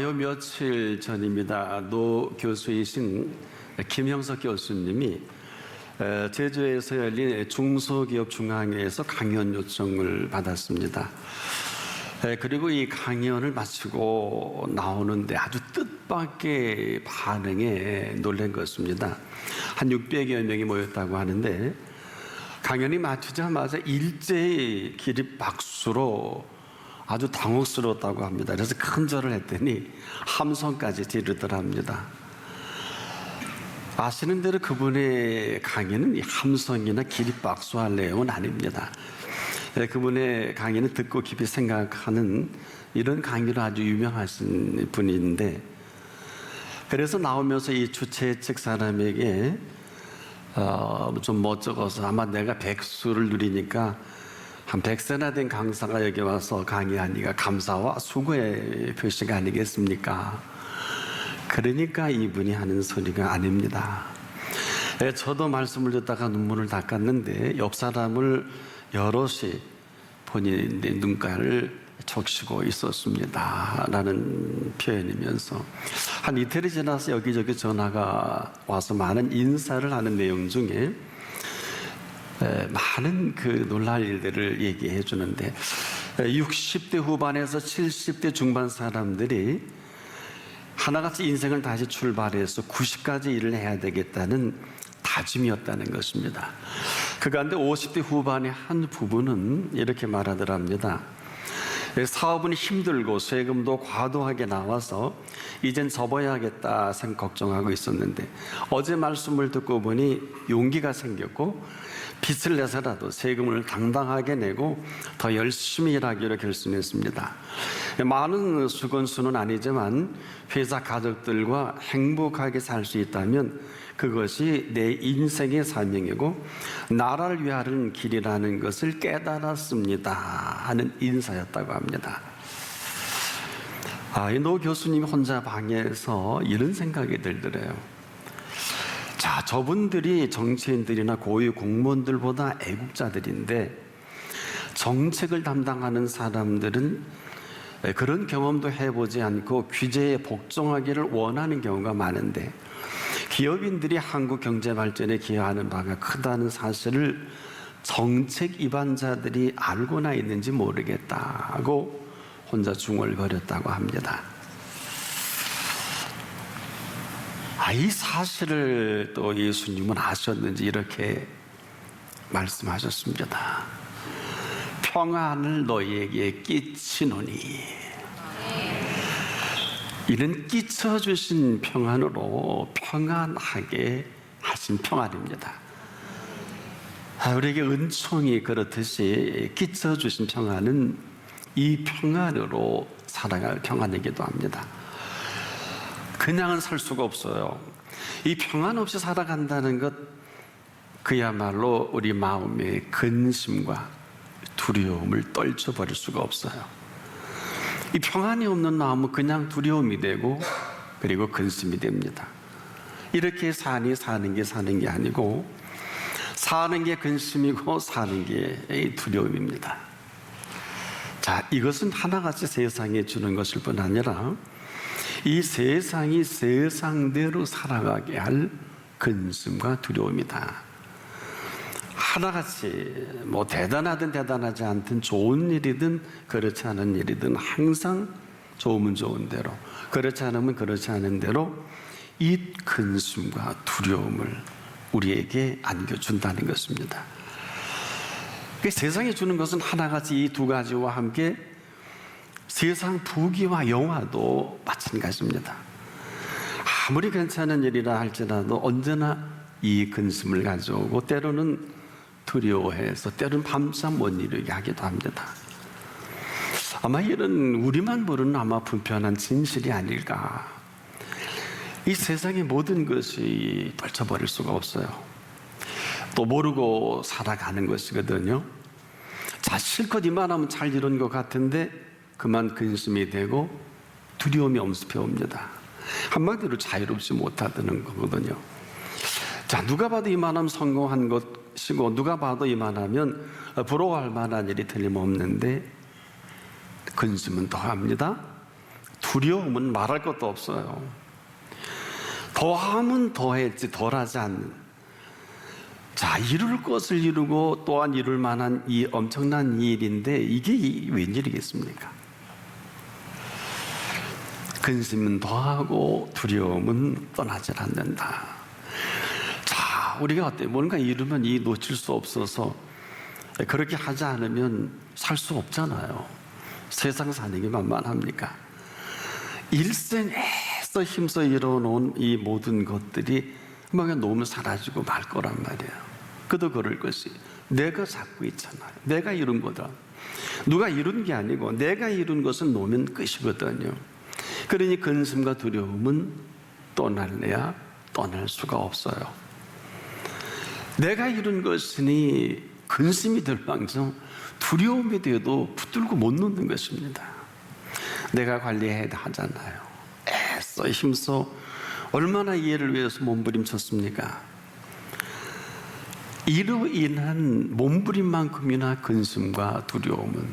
요 며칠 전입니다. 노 교수이신 김형석 교수님이 제주에서 열린 중소기업 중앙회에서 강연 요청을 받았습니다. 그리고 이 강연을 마치고 나오는데 아주 뜻밖의 반응에 놀란 것입니다. 한 600여 명이 모였다고 하는데 강연이 마치자마자 일제히 기립박수로 아주 당혹스러웠다고 합니다. 그래서 큰 절을 했더니 함성까지 지르더랍니다. 아시는 대로 그분의 강의는 함성이나 기립박수할 내용은 아닙니다. 그분의 강의는 듣고 깊이 생각하는 이런 강의로 아주 유명하신 분인데, 그래서 나오면서 이 주최 측 사람에게 좀 멋쩍어서 아마 내가 백수를 누리니까 한 100세나 된 강사가 여기 와서 강의하니까 감사와 수고의 표시가 아니겠습니까? 그러니까 이분이 하는 소리가 아닙니다. 저도 말씀을 듣다가 눈물을 닦았는데 옆 사람을 여럿이 본인의 눈가를 적시고 있었습니다 라는 표현이면서 한 이틀이 지나서 여기저기 전화가 와서 많은 인사를 하는 내용 중에 많은 그 놀랄 일들을 얘기해 주는데 60대 후반에서 70대 중반 사람들이 하나같이 인생을 다시 출발해서 90까지 일을 해야 되겠다는 다짐이었다는 것입니다. 그 가운데 50대 후반의 한 부부는 이렇게 말하더랍니다. 사업은 힘들고 세금도 과도하게 나와서 이젠 접어야겠다 생각 걱정하고 있었는데 어제 말씀을 듣고 보니 용기가 생겼고 빚을 내서라도 세금을 당당하게 내고 더 열심히 일하기로 결심했습니다. 많은 수건수는 아니지만 회사 가족들과 행복하게 살 수 있다면 그것이 내 인생의 사명이고 나라를 위하는 길이라는 것을 깨달았습니다 하는 인사였다고 합니다. 이 노 교수님 혼자 방에서 이런 생각이 들더래요. 자, 저분들이 정치인들이나 고위 공무원들보다 애국자들인데 정책을 담당하는 사람들은 그런 경험도 해보지 않고 규제에 복종하기를 원하는 경우가 많은데 기업인들이 한국 경제 발전에 기여하는 바가 크다는 사실을 정책 위반자들이 알고나 있는지 모르겠다고 혼자 중얼거렸다고 합니다. 이 사실을 또 예수님은 아셨는지 이렇게 말씀하셨습니다. 평안을 너희에게 끼치노니. 이는 끼쳐주신 평안으로 평안하게 하신 평안입니다. 우리에게 은총이 그렇듯이 끼쳐주신 평안은 이 평안으로 살아갈 평안이기도 합니다. 그냥은 살 수가 없어요. 이 평안 없이 살아간다는 것, 그야말로 우리 마음의 근심과 두려움을 떨쳐버릴 수가 없어요. 이 평안이 없는 마음은 그냥 두려움이 되고 그리고 근심이 됩니다. 이렇게 사는 게 아니고 사는 게 근심이고 사는 게 두려움입니다. 자, 이것은 하나같이 세상에 주는 것일 뿐 아니라 이 세상이 세상대로 살아가게 할 근심과 두려움이다. 하나같이 대단하든 대단하지 않든 좋은 일이든 그렇지 않은 일이든 항상 좋으면 좋은 대로 그렇지 않으면 그렇지 않은 대로 이 근심과 두려움을 우리에게 안겨준다는 것입니다. 세상에 주는 것은 하나같이 이 두 가지와 함께 세상 부귀와 영화도 마찬가지입니다. 아무리 괜찮은 일이라 할지라도 언제나 이 근심을 가져오고 때로는 두려워해서 때로는 밤잠 못 이루게 하기도 합니다. 아마 이런 우리만 모르는 아마 불편한 진실이 아닐까. 이 세상의 모든 것이 떨쳐버릴 수가 없어요. 또 모르고 살아가는 것이거든요. 자, 실컷 이만하면 잘 이룬 것 같은데 그만 근심이 되고 두려움이 엄습해 옵니다. 한마디로 자유롭지 못하다는 거거든요. 자, 누가 봐도 이만하면 성공한 것이고 누가 봐도 이만하면 부러워할 만한 일이 틀림없는데 근심은 더합니다. 두려움은 말할 것도 없어요. 더하면 더했지 덜하지 않는. 자, 이룰 것을 이루고 또한 이룰 만한 이 엄청난 일인데 이게 웬일이겠습니까? 근심은 더하고 두려움은 떠나지 않는다. 자, 우리가 어때요? 뭔가 이루면 이 놓칠 수 없어서 그렇게 하지 않으면 살 수 없잖아요. 세상 사는 게 만만합니까? 일생 애써 힘써 이뤄놓은 이 모든 것들이 그냥 놓으면 사라지고 말 거란 말이에요. 그도 그럴 것이 내가 잡고 있잖아요. 내가 이룬 거다. 누가 이룬 게 아니고 내가 이룬 것은 놓으면 끝이거든요. 그러니 근심과 두려움은 떠날래야 떠날 수가 없어요. 내가 이룬 것이니 근심이 될 망정 두려움이 돼도 붙들고 못 놓는 것입니다. 내가 관리해야 하잖아요. 애써 힘써 얼마나 이해를 위해서 몸부림쳤습니까? 이로 인한 몸부림만큼이나 근심과 두려움은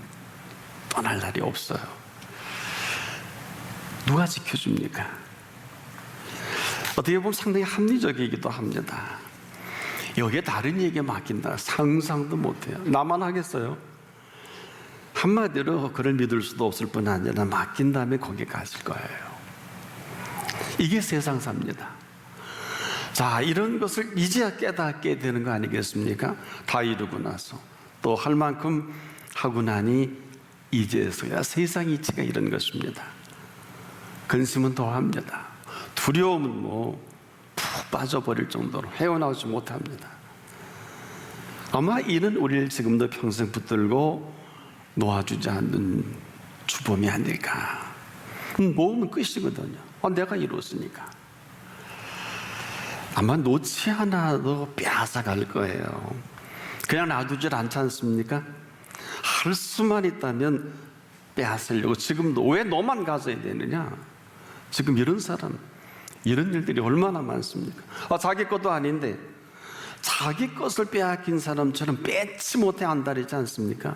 떠날 날이 없어요. 누가 지켜줍니까? 어떻게 보면 상당히 합리적이기도 합니다. 여기에 다른 얘기에 맡긴다. 상상도 못해요. 나만 하겠어요? 한마디로 그를 믿을 수도 없을 뿐 아니라 맡긴 다음에 거기 가실 거예요. 이게 세상사입니다. 자, 이런 것을 이제야 깨닫게 되는 거 아니겠습니까? 다 이루고 나서 또 할 만큼 하고 나니 이제서야 세상 이치가 이런 것입니다. 근심은 더합니다. 두려움은 푹 빠져버릴 정도로 헤어나오지 못합니다. 아마 이는 우리를 지금도 평생 붙들고 놓아주지 않는 주범이 아닐까. 모으면 끝이거든요. 내가 이뤘으니까. 아마 놓지 않아도 빼앗아갈 거예요. 그냥 놔두질 않지 않습니까? 할 수만 있다면 빼앗으려고. 지금도 왜 너만 가져야 되느냐? 지금 이런 사람, 이런 일들이 얼마나 많습니까? 자기 것도 아닌데 자기 것을 빼앗긴 사람처럼 뺏지 못해 안달이지 않습니까?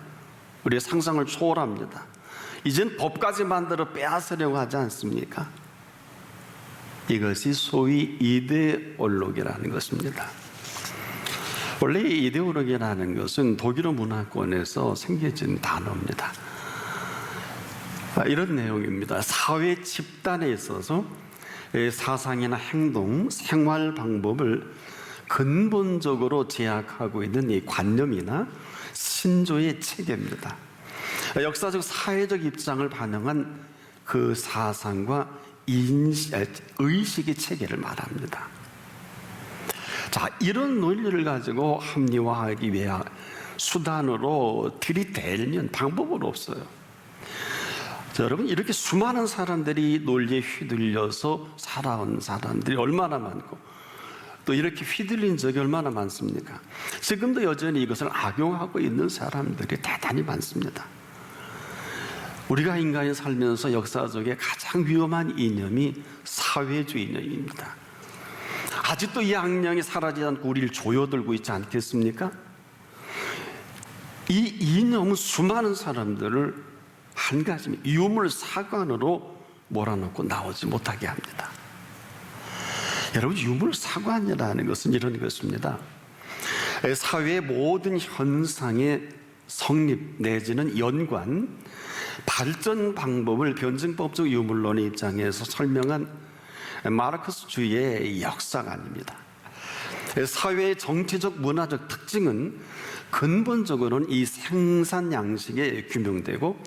우리의 상상을 초월합니다. 이젠 법까지 만들어 빼앗으려고 하지 않습니까? 이것이 소위 이데올로기라는 것입니다. 원래 이데올로기라는 것은 독일어 문화권에서 생겨진 단어입니다. 이런 내용입니다. 사회 집단에 있어서 사상이나 행동, 생활 방법을 근본적으로 제약하고 있는 이 관념이나 신조의 체계입니다. 역사적 사회적 입장을 반영한 그 사상과 의식의 체계를 말합니다. 자, 이런 논리를 가지고 합리화하기 위해 수단으로 들이대면 방법은 없어요. 자, 여러분, 이렇게 수많은 사람들이 논리에 휘둘려서 살아온 사람들이 얼마나 많고 또 이렇게 휘둘린 적이 얼마나 많습니까? 지금도 여전히 이것을 악용하고 있는 사람들이 대단히 많습니다. 우리가 인간이 살면서 역사적에 가장 위험한 이념이 사회주의 이념입니다. 아직도 이 악령이 사라지지 않고 우리를 조여들고 있지 않겠습니까? 이 이념은 수많은 사람들을 한 가지 유물사관으로 몰아넣고 나오지 못하게 합니다. 여러분, 유물사관이라는 것은 이런 것입니다. 사회의 모든 현상의 성립 내지는 연관, 발전 방법을 변증법적 유물론의 입장에서 설명한 마르크스주의의 역사관입니다. 사회의 정치적 문화적 특징은 근본적으로는 이 생산 양식에 규명되고,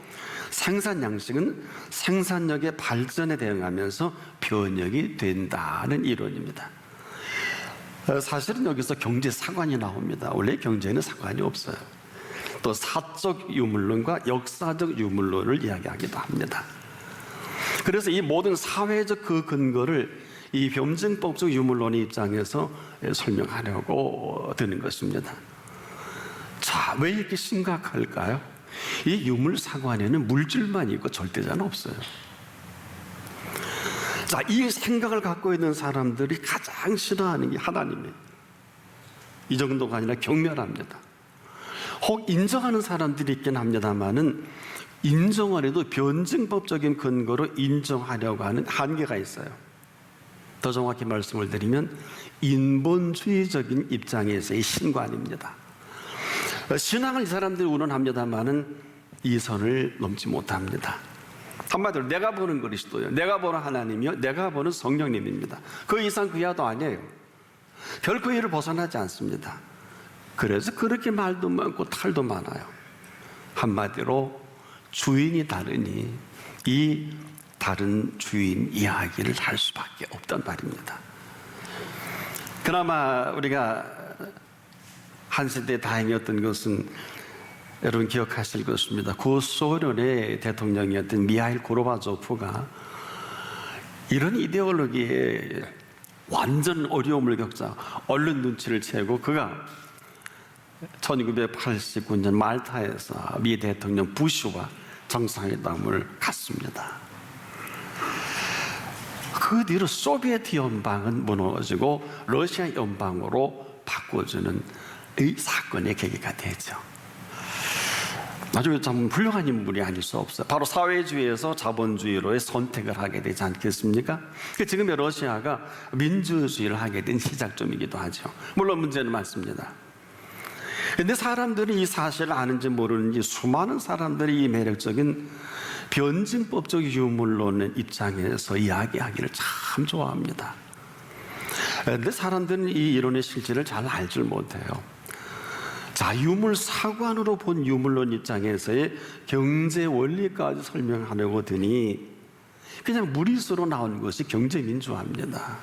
생산 양식은 생산력의 발전에 대응하면서 변형이 된다는 이론입니다. 사실은 여기서 경제 사관이 나옵니다. 원래 경제는 사관이 없어요. 또 사적 유물론과 역사적 유물론을 이야기하기도 합니다. 그래서 이 모든 사회적 그 근거를 이 변증법적 유물론의 입장에서 설명하려고 드는 것입니다. 자, 왜 이렇게 심각할까요? 이 유물사관에는 물질만 있고 절대자는 없어요. 자, 이 생각을 갖고 있는 사람들이 가장 싫어하는 게 하나님이에요. 이 정도가 아니라 경멸합니다. 혹 인정하는 사람들이 있긴 합니다만은 인정을 해도 변증법적인 근거로 인정하려고 하는 한계가 있어요. 더 정확히 말씀을 드리면 인본주의적인 입장에서의 신관입니다. 신앙을 이 사람들이 운운합니다만은 이 선을 넘지 못합니다. 한마디로 내가 보는 그리스도요, 내가 보는 하나님이요, 내가 보는 성령님입니다. 그 이상 그 이하도 아니에요. 결코 이를 벗어나지 않습니다. 그래서 그렇게 말도 많고 탈도 많아요. 한마디로 주인이 다르니 이 다른 주인 이야기를 할 수밖에 없단 말입니다. 그나마 우리가 한 세대 다행이었던 것은 여러분 기억하실 것입니다. 구소련의 대통령이었던 미하일 고르바초프가 이런 이데올로기에 완전 어려움을 겪자 얼른 눈치를 채고 그가 1989년 말타에서 미 대통령 부시와 정상회담을 갖습니다. 그 뒤로 소비에트 연방은 무너지고 러시아 연방으로 바꿔주는 이 사건의 계기가 되죠. 아주 참 훌륭한 인물이 아닐 수 없어요. 바로 사회주의에서 자본주의로의 선택을 하게 되지 않겠습니까? 지금의 러시아가 민주주의를 하게 된 시작점이기도 하죠. 물론 문제는 많습니다. 그런데 사람들이 이 사실을 아는지 모르는지 수많은 사람들이 이 매력적인 변증법적 유물론의 입장에서 이야기하기를 참 좋아합니다. 그런데 사람들은 이 이론의 실질을 잘 알지 못해요. 자, 유물 사관으로 본 유물론 입장에서의 경제 원리까지 설명하려고 드니 그냥 무리수로 나온 것이 경제민주화입니다.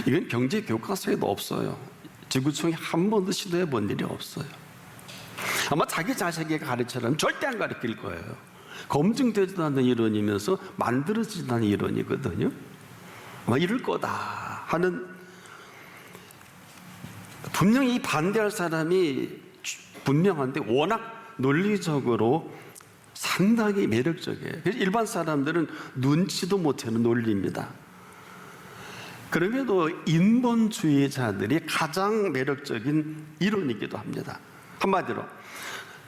이건 경제 교과서에도 없어요. 지구촌이 한 번도 시도해 본 일이 없어요. 아마 자기 자식에게 가르치려면 절대 안 가르칠 거예요. 검증되지도 않는 이론이면서 만들어지지도 않는 이론이거든요. 아마 이럴 거다 하는, 분명히 반대할 사람이 분명한데 워낙 논리적으로 상당히 매력적이에요. 그래서 일반 사람들은 눈치도 못하는 논리입니다. 그럼에도 인본주의자들이 가장 매력적인 이론이기도 합니다. 한마디로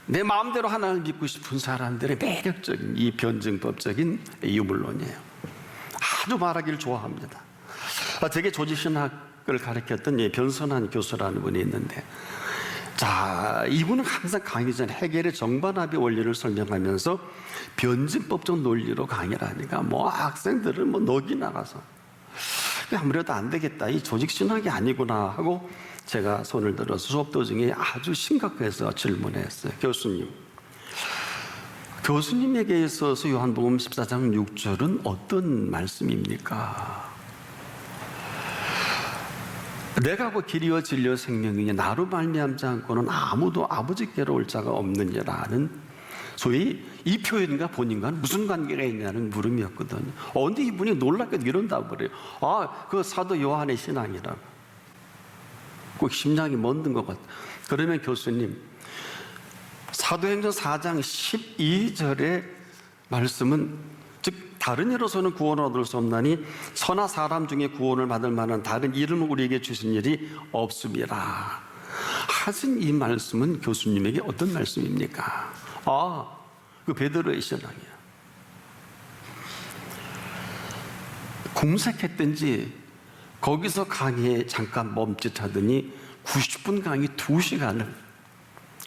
내 마음대로 하나님을 믿고 싶은 사람들의 매력적인 이 변증법적인 유물론이에요. 아주 말하기를 좋아합니다. 제게 조직신학을 가르쳤던 변선한 교수라는 분이 있는데, 자, 이분은 항상 강의 전에 해겔의 정반합의 원리를 설명하면서 변증법적 논리로 강의를 하니까 학생들을 넋이 나가서 아무래도 안 되겠다, 이 조직신학이 아니구나 하고 제가 손을 들어서 수업 도중에 아주 심각해서 질문했어요. 교수님에게 있어서 요한복음 14장 6절은 어떤 말씀입니까? 내가 길이요 진리요 생명이니 나로 말미암지 않고는 아무도 아버지께로 올 자가 없느니라는, 소위 이 표현과 본인과는 무슨 관계가 있냐는 물음이었거든요. 근데 이분이 놀랍게도 이런 답을 해요. 그 사도 요한의 신앙이라고. 꼭 심장이 멎는 것 같아요. 그러면 교수님, 사도행전 4장 12절의 말씀은, 즉 다른 이로서는 구원을 얻을 수 없나니 선한 사람 중에 구원을 받을 만한 다른 이름을 우리에게 주신 일이 없음이라 하신 이 말씀은 교수님에게 어떤 말씀입니까? 그 베드로의 신앙이야. 공색했든지 거기서 강의에 잠깐 멈칫하더니 90분 강의 2시간을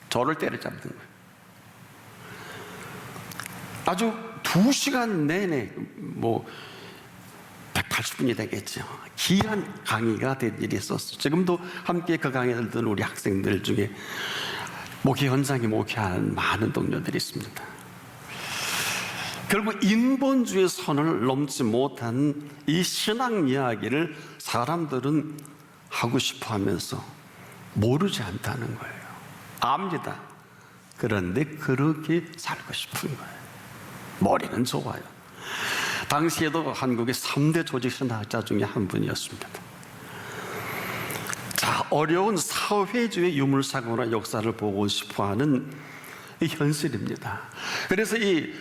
저를 때려잡는 거예요. 아주 2시간 내내 180분이 되겠죠. 귀한 강의가 된 일이 있었어요. 지금도 함께 그 강의를 듣는 우리 학생들 중에 목회 현장에 목회한 많은 동료들이 있습니다. 결국 인본주의 선을 넘지 못한 이 신앙 이야기를 사람들은 하고 싶어 하면서 모르지 않다는 거예요. 압니다. 그런데 그렇게 살고 싶은 거예요. 머리는 좋아요. 당시에도 한국의 3대 조직신학자 중에 한 분이었습니다. 자, 어려운 사회주의 유물사고나 역사를 보고 싶어하는 이 현실입니다. 그래서 이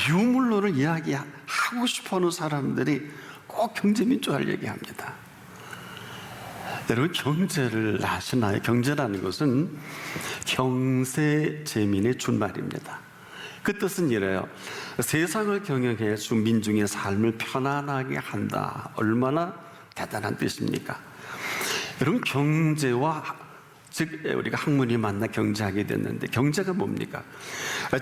유물론을 이야기하고 싶어하는 사람들이 꼭 경제민주화를 얘기합니다. 여러분, 경제를 아시나요? 경제라는 것은 경세재민의 준말입니다. 그 뜻은 이래요. 세상을 경영해 주 민중의 삶을 편안하게 한다. 얼마나 대단한 뜻입니까? 여러분, 경제와, 즉 우리가 학문이 만나 경제하게 됐는데, 경제가 뭡니까?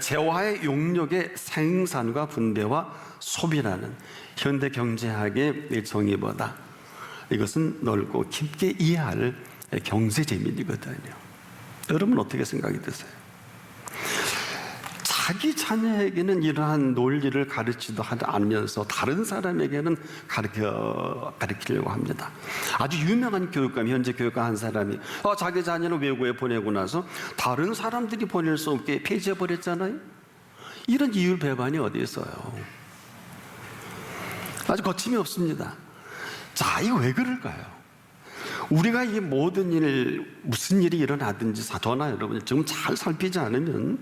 재화의 용력의 생산과 분배와 소비라는 현대 경제학의 정의보다 이것은 넓고 깊게 이해할 경제 재민이거든요. 여러분 어떻게 생각이 드세요? 자기 자녀에게는 이러한 논리를 가르치도 않으면서 다른 사람에게는 가르치려고 합니다. 아주 유명한 교육감, 현재 교육감 한 사람이 자기 자녀는 외국에 보내고 나서 다른 사람들이 보낼 수 없게 폐지해버렸잖아요. 이런 이율 배반이 어디 있어요? 아주 거침이 없습니다. 자, 이거 왜 그럴까요? 우리가 이 모든 일, 무슨 일이 일어나든지 저나 여러분 지금 잘 살피지 않으면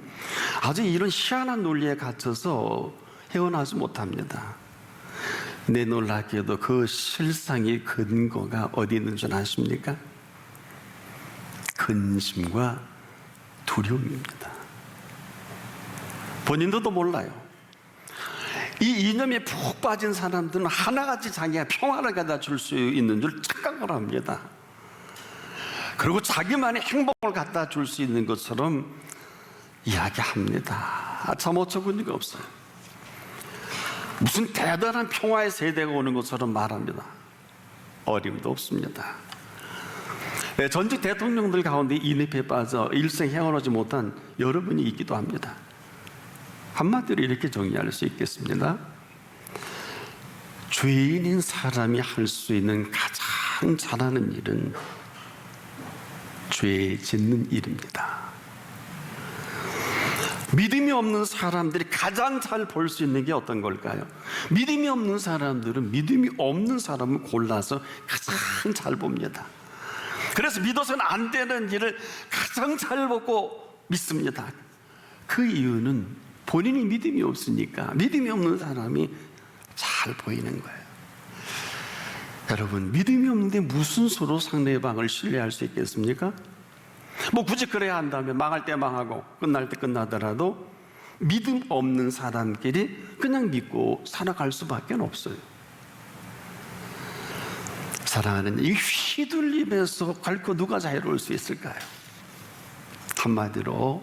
아주 이런 희한한 논리에 갇혀서 헤어나지 못합니다. 내 놀랍게도 그 실상의 근거가 어디 있는 줄 아십니까? 근심과 두려움입니다. 본인들도 몰라요. 이 이념에 푹 빠진 사람들은 하나같이 자기가 평화를 갖다 줄 수 있는 줄 착각을 합니다. 그리고 자기만의 행복을 갖다 줄 수 있는 것처럼 이야기합니다. 참 어처구니가 없어요. 무슨 대단한 평화의 세대가 오는 것처럼 말합니다. 어림도 없습니다. 전직 대통령들 가운데 인입에 빠져 일생 헤어나지 못한 여러분이 있기도 합니다. 한마디로 이렇게 정의할 수 있겠습니다. 죄인인 사람이 할 수 있는 가장 잘하는 일은 죄 짓는 일입니다. 믿음이 없는 사람들이 가장 잘 볼 수 있는 게 어떤 걸까요? 믿음이 없는 사람들은 믿음이 없는 사람을 골라서 가장 잘 봅니다. 그래서 믿어서는 안 되는 일을 가장 잘 보고 믿습니다. 그 이유는 본인이 믿음이 없으니까 믿음이 없는 사람이 잘 보이는 거예요. 여러분, 믿음이 없는데 무슨 수로 상대방을 신뢰할 수 있겠습니까? 뭐 굳이 그래야 한다면 망할 때 망하고 끝날 때 끝나더라도 믿음 없는 사람끼리 그냥 믿고 살아갈 수밖에 없어요. 사랑하는 이 휘둘림에서 결코 누가 자유로울 수 있을까요? 한마디로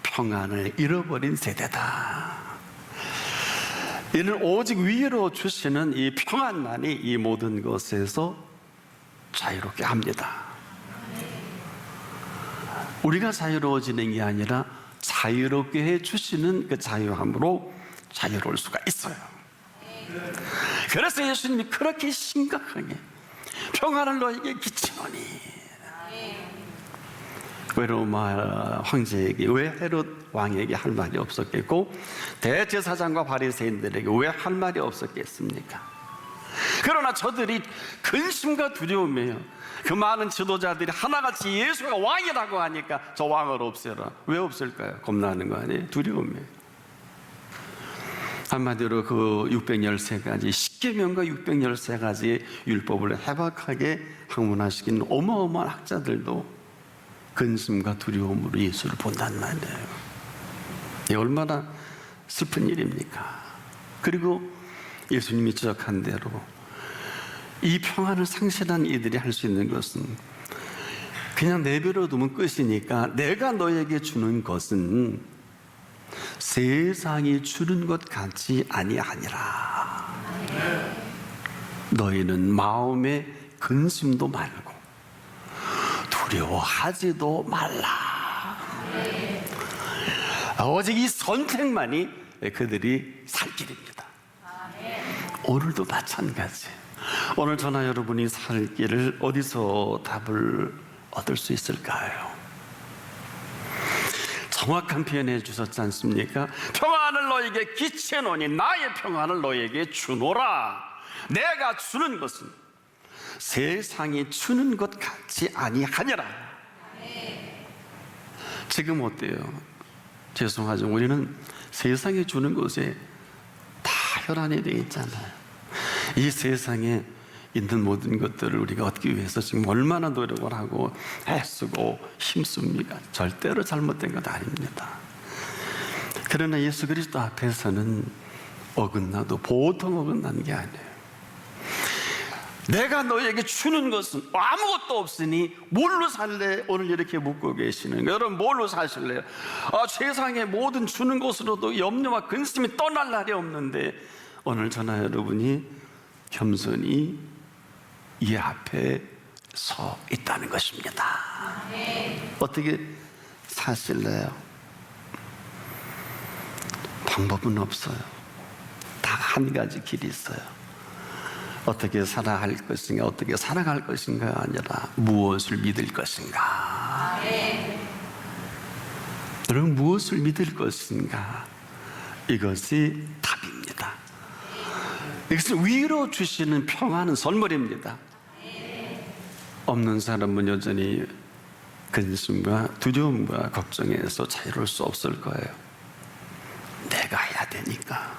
평안을 잃어버린 세대다. 이는 오직 위로 주시는 이 평안만이 이 모든 것에서 자유롭게 합니다. 우리가 자유로워지는 게 아니라 자유롭게 해주시는 그 자유함으로 자유로울 수가 있어요. 그래서 예수님이 그렇게 심각하게 평안을 너에게 끼치노니, 왜 로마 황제에게, 왜 헤롯 왕에게 할 말이 없었겠고 대제사장과 바리새인들에게 왜 할 말이 없었겠습니까? 그러나 저들이 근심과 두려움이에요. 그 많은 지도자들이 하나같이 예수가 왕이라고 하니까 저 왕을 없애라. 왜 없앨까요? 겁나는 거 아니에요? 두려움이에요. 한마디로 그 613가지 십계명과 613가지의 율법을 해박하게 학문화시킨 어마어마한 학자들도 근심과 두려움으로 예수를 본단 말이에요. 이 얼마나 슬픈 일입니까? 그리고 예수님이 지적한 대로 이 평안을 상실한 이들이 할 수 있는 것은 그냥 내버려 두면 끝이니까 내가 너에게 주는 것은 세상이 주는 것 같지 아니하니라. 너희는 마음에 근심도 말고 두려워하지도 말라. 오직 이 선택만이 그들이 살 길입니다. 오늘도 마찬가지. 오늘 저나 여러분이 살 길을 어디서 답을 얻을 수 있을까요? 정확한 표현해 주셨지 않습니까? 평안을 너에게 끼쳐놓으니 나의 평안을 너에게 주노라. 내가 주는 것은 세상이 주는 것 같지 아니하니라. 지금 어때요? 죄송하죠. 우리는 세상이 주는 것에 다 혈안이 되어 있잖아요. 이 세상에 있는 모든 것들을 우리가 얻기 위해서 지금 얼마나 노력을 하고 애쓰고 힘씁니까? 절대로 잘못된 것 아닙니다. 그러나 예수 그리스도 앞에서는 어긋나도 보통 어긋나는 게 아니에요. 내가 너에게 주는 것은 아무것도 없으니 뭘로 살래? 오늘 이렇게 묻고 계시는 거예요. 여러분 뭘로 사실래요? 세상의 모든 주는 것으로도 염려와 근심이 떠날 날이 없는데 오늘 저나 여러분이 겸손히 이 앞에 서 있다는 것입니다. 어떻게 사실래요? 방법은 없어요. 다 한 가지 길이 있어요. 어떻게 살아갈 것인가, 어떻게 살아갈 것인가가 아니라 무엇을 믿을 것인가. 여러분 무엇을 믿을 것인가, 이것이 답입니다. 이것을 위로 주시는 평안은 선물입니다. 없는 사람은 여전히 근심과 두려움과 걱정에서 자유로울 수 없을 거예요. 내가 해야 되니까.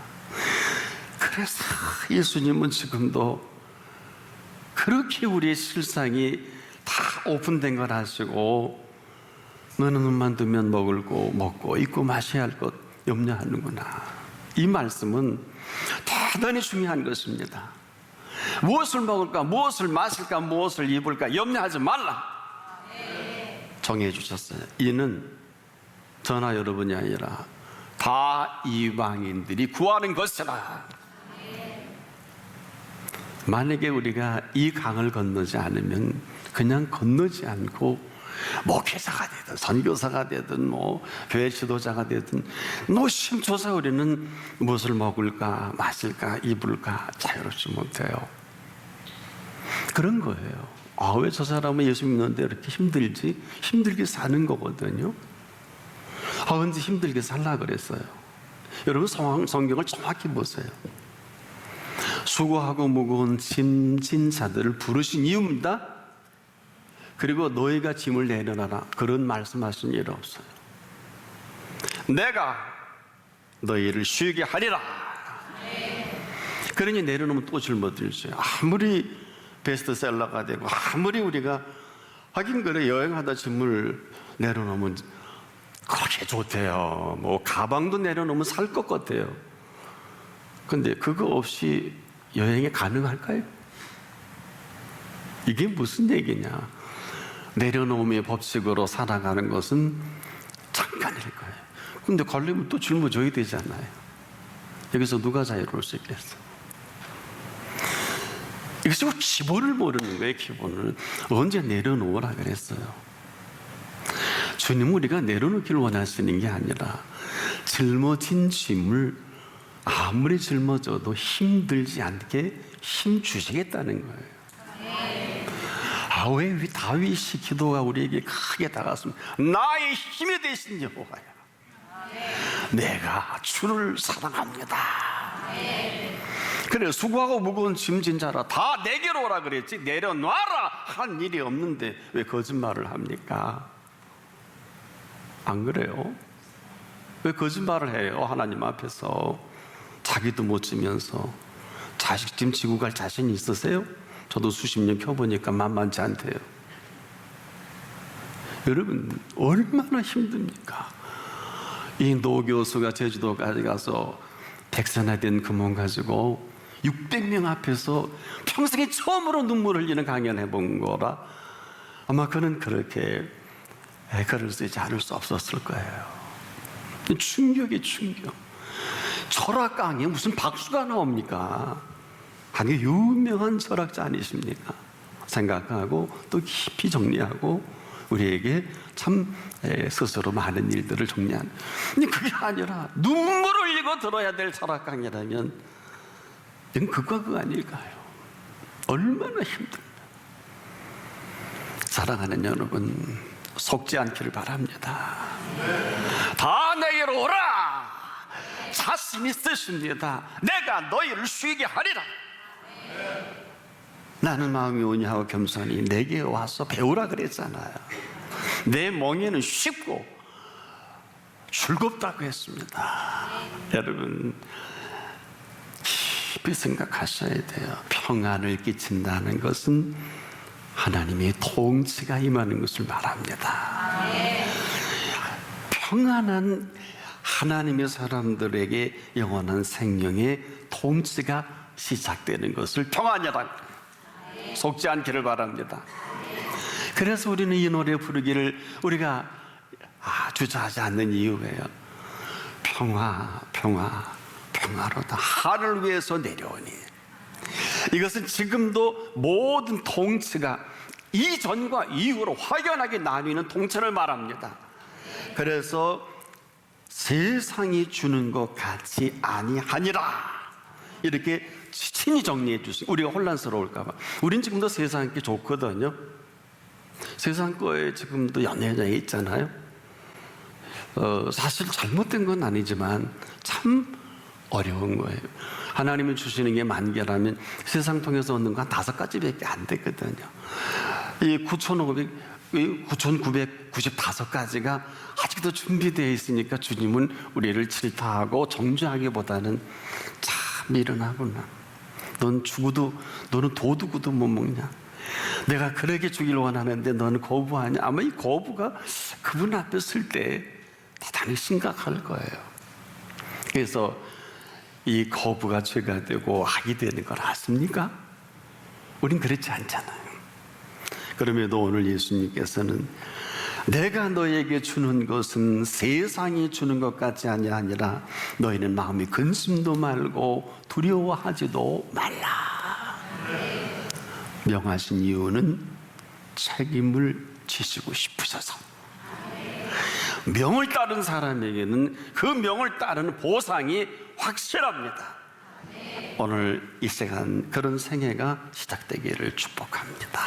그래서 예수님은 지금도 그렇게 우리의 실상이 다 오픈된 걸 아시고 너는 눈만 뜨면 먹고 입고 마셔야 할 것 염려하는구나. 이 말씀은 대단히 중요한 것입니다. 무엇을 먹을까, 무엇을 마실까, 무엇을 입을까 염려하지 말라 정해 주셨어요. 이는 저나 여러분이 아니라 다 이방인들이 구하는 것이라. 만약에 우리가 이 강을 건너지 않으면 그냥 건너지 않고 목회자가 되든 선교사가 되든 교회 지도자가 되든 노심초사 우리는 무엇을 먹을까 마실까 입을까 자유롭지 못해요. 그런 거예요. 왜 저 사람은 예수 믿는데 이렇게 힘들지? 힘들게 사는 거거든요. 언제 힘들게 살라 그랬어요? 여러분 성경을 정확히 보세요. 수고하고 무거운 짐진 자들을 부르신 이유입니다. 그리고 너희가 짐을 내려놔라 그런 말씀하신 일 없어요. 내가 너희를 쉬게 하리라. 그러니 내려놓으면 또 짊어지죠. 아무리 베스트셀러가 되고 아무리 우리가 하긴 그래 여행하다 짐을 내려놓으면 그렇게 좋대요. 가방도 내려놓으면 살 것 같아요. 근데 그거 없이 여행이 가능할까요? 이게 무슨 얘기냐? 내려놓음의 법칙으로 살아가는 것은 잠깐일 거예요. 근데 걸리면 또 짊어져야 되잖아요. 여기서 누가 자유로울 수 있겠어? 이것이 기본을 모르는 거예요. 기본을 언제 내려놓으라 그랬어요? 주님은 우리가 내려놓기를 원하시는 게 아니라 짊어진 짐을 아무리 짊어져도 힘들지 않게 힘 주시겠다는 거예요. 왜 다윗이 기도가 우리에게 크게 다가왔습니다. 나의 힘이 되신 여호와야, 내가 주를 사랑합니다. 그래 수고하고 무거운 짐진 자라 다 내게로 오라 그랬지 내려놔라 한 일이 없는데 왜 거짓말을 합니까? 안 그래요? 왜 거짓말을 해요? 하나님 앞에서 자기도 못 지면서 자식 짐 지고 갈 자신이 있으세요? 저도 수십 년 켜보니까 만만치 않대요. 여러분 얼마나 힘듭니까? 이 노 교수가 제주도까지 가서 백선화된 금원 가지고 600명 앞에서 평생에 처음으로 눈물을 흘리는 강연을 해본 거라 아마 그는 그렇게 글을 쓰지 않을 수 없었을 거예요. 충격이 충격. 철학 강의에 무슨 박수가 나옵니까? 아니 유명한 철학자 아니십니까? 생각하고 또 깊이 정리하고 우리에게 참 스스로 많은 일들을 정리하는. 근데 그게 아니라 눈물을 흘리고 들어야 될 철학 강의라면 이건 극과 극 아닐까요? 얼마나 힘들까. 사랑하는 여러분 속지 않기를 바랍니다. 다 내게로 오라. 자신 있으십니다. 내가 너희를 쉬게 하리라. 나는 마음이 온유하고 겸손히 내게 와서 배우라 그랬잖아요. 내 멍에는 쉽고 즐겁다고 했습니다. 여러분 깊이 생각하셔야 돼요. 평안을 끼친다는 것은 하나님의 통치가 임하는 것을 말합니다. 평안한 하나님의 사람들에게 영원한 생명의 통치가 시작되는 것을 평안이라 속지 않기를 바랍니다. 그래서 우리는 이 노래 부르기를 우리가 주저하지 않는 이유예요. 평화, 평화, 평화로다. 하늘 위에서 내려오니. 이것은 지금도 모든 통치가 이전과 이후로 확연하게 나뉘는 통치를 말합니다. 그래서 세상이 주는 것 같이 아니하니라, 이렇게 친히 정리해 주시고, 우리가 혼란스러울까 봐. 우린 지금도 세상 게 좋거든요. 세상 거에 지금도 연연해 있잖아요. 사실 잘못된 건 아니지만 참 어려운 거예요. 하나님이 주시는 게 10,000개라면 세상 통해서 얻는 건 5가지밖에 안 되거든요. 이 9,995가지가 아직도 준비되어 있으니까 주님은 우리를 질타하고 정죄하기보다는 참 미련하구나. 넌 죽어도, 너는 도둑도 못 먹냐? 내가 그렇게 주길 원하는데 너는 거부하냐? 아마 이 거부가 그분 앞에 설 때 대단히 심각할 거예요. 그래서 이 거부가 죄가 되고 악이 되는 걸 아십니까? 우린 그렇지 않잖아요. 그럼에도 오늘 예수님께서는 내가 너에게 주는 것은 세상이 주는 것 같지 아니라 너희는 마음이 근심도 말고 두려워하지도 말라. 명하신 이유는 책임을 지시고 싶으셔서. 명을 따른 사람에게는 그 명을 따르는 보상이 확실합니다. 오늘 이 시간 그런 생애가 시작되기를 축복합니다.